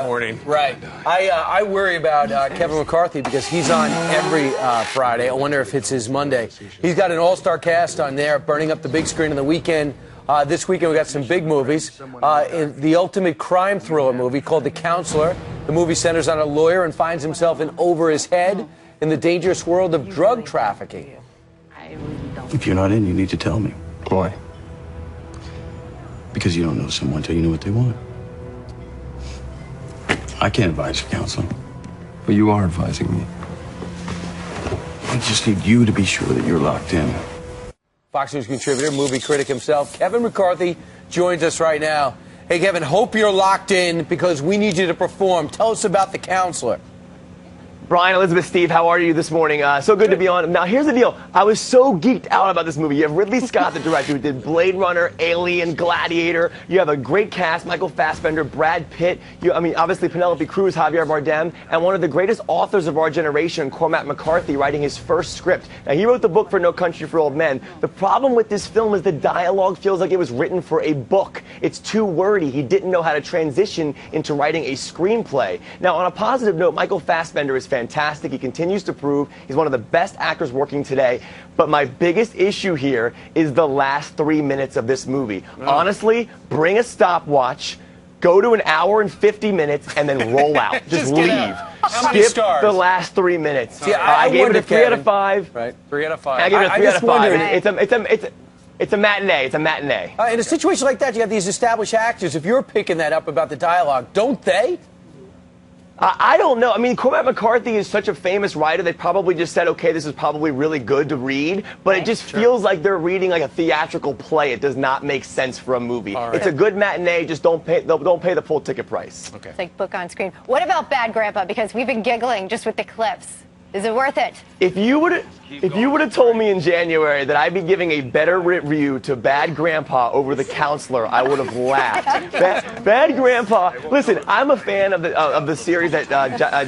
morning. Right. I worry about Kevin McCarthy because he's on every Friday. I wonder if it's his Monday. He's got an all-star cast on there, burning up the big screen on the weekend. This weekend we got some big movies. The ultimate crime thriller movie called The Counselor. The movie centers on a lawyer and finds himself in over his head in the dangerous world of drug trafficking. If you're not in, you need to tell me. Why? Because you don't know someone till you know what they want. I can't advise for counseling. But you are advising me. I just need you to be sure that you're locked in. Fox News contributor, movie critic himself, Kevin McCarthy, joins us right now. Hey, Kevin, hope you're locked in because we need you to perform. Tell us about The Counselor. Brian, Elizabeth, Steve, how are you this morning? So good to be on. Now, here's the deal. I was so geeked out about this movie. You have Ridley Scott, the director, who did Blade Runner, Alien, Gladiator. You have a great cast, Michael Fassbender, Brad Pitt. Obviously, Penelope Cruz, Javier Bardem, and one of the greatest authors of our generation, Cormac McCarthy, writing his first script. Now, he wrote the book for No Country for Old Men. The problem with this film is the dialogue feels like it was written for a book. It's too wordy. He didn't know how to transition into writing a screenplay. Now, on a positive note, Michael Fassbender is fantastic. He continues to prove he's one of the best actors working today. But my biggest issue here is the last 3 minutes of this movie. Honestly, bring a stopwatch, go to an hour and 50 minutes, and then roll out. Just leave. Skip the last 3 minutes. See, I gave it a 3 out of 5. Right, 3 out of 5. I gave it a 3 out of 5. Wondered, It's a matinee. It's a matinee. in a situation like that, you got these established actors. If you're picking that up about the dialogue, don't they? I don't know. I mean, Cormac McCarthy is such a famous writer. They probably just said, okay, this is probably really good to read, but it just feels like they're reading like a theatrical play. It does not make sense for a movie. Right. It's a good matinee. Just don't pay the full ticket price. Okay. It's like book on screen. What about Bad Grandpa? Because we've been giggling just with the clips. Is it worth it? If you would have told me in January that I'd be giving a better review to Bad Grandpa over The Counselor, I would have laughed. Bad Grandpa. Listen, I'm a fan of the series that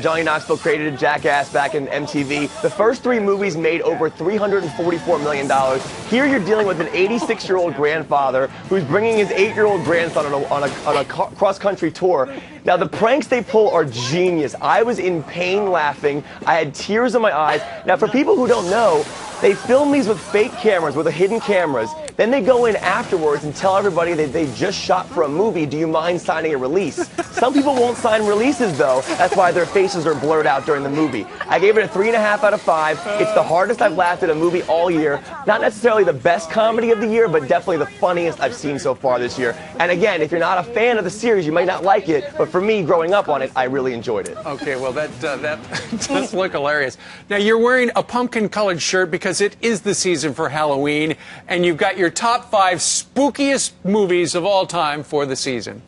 Johnny Knoxville created, Jackass, back in MTV. The first 3 movies made over $344 million. Here you're dealing with an 86-year-old grandfather who's bringing his 8-year-old grandson on a cross-country tour. Now, the pranks they pull are genius. I was in pain laughing. I had tears in my eyes. Now, for people who don't know, they film these with fake cameras, with hidden cameras. Then they go in afterwards and tell everybody that they just shot for a movie. Do you mind signing a release? Some people won't sign releases, though. That's why their faces are blurred out during the movie. I gave it a 3.5 out of 5. It's the hardest I've laughed at a movie all year. Not necessarily the best comedy of the year, but definitely the funniest I've seen so far this year. And again, if you're not a fan of the series, you might not like it. But for me, growing up on it, I really enjoyed it. Okay, well, that does look hilarious. Now, you're wearing a pumpkin-colored shirt because it is the season for Halloween, and you've got your top 5 spookiest movies of all time for the season.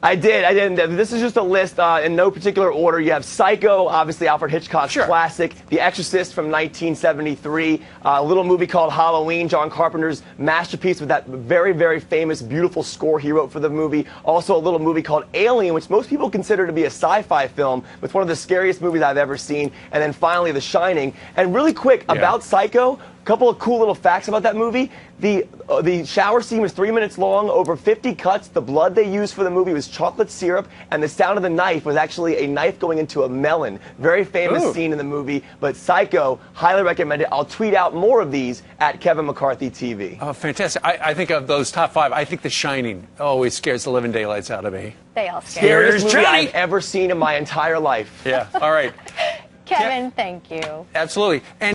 I did. This is just a list in no particular order. You have Psycho, obviously Alfred Hitchcock's classic. The Exorcist from 1973. A little movie called Halloween, John Carpenter's masterpiece with that very, very famous, beautiful score he wrote for the movie. Also a little movie called Alien, which most people consider to be a sci-fi film. It's one of the scariest movies I've ever seen. And then finally, The Shining. And really quick, about Psycho, a couple of cool little facts about that movie. The shower scene was 3 minutes long, over 50 cuts. The blood they used for the movie was chocolate syrup, and the sound of the knife was actually a knife going into a melon. Very famous scene in the movie, but Psycho, highly recommend it. I'll tweet out more of these at Kevin McCarthy TV. Oh, fantastic. I think of those top 5, I think The Shining always scares the living daylights out of me. They all scare. Scariest movie I've ever seen in my entire life. Yeah, all right. Kevin, thank you. Absolutely. And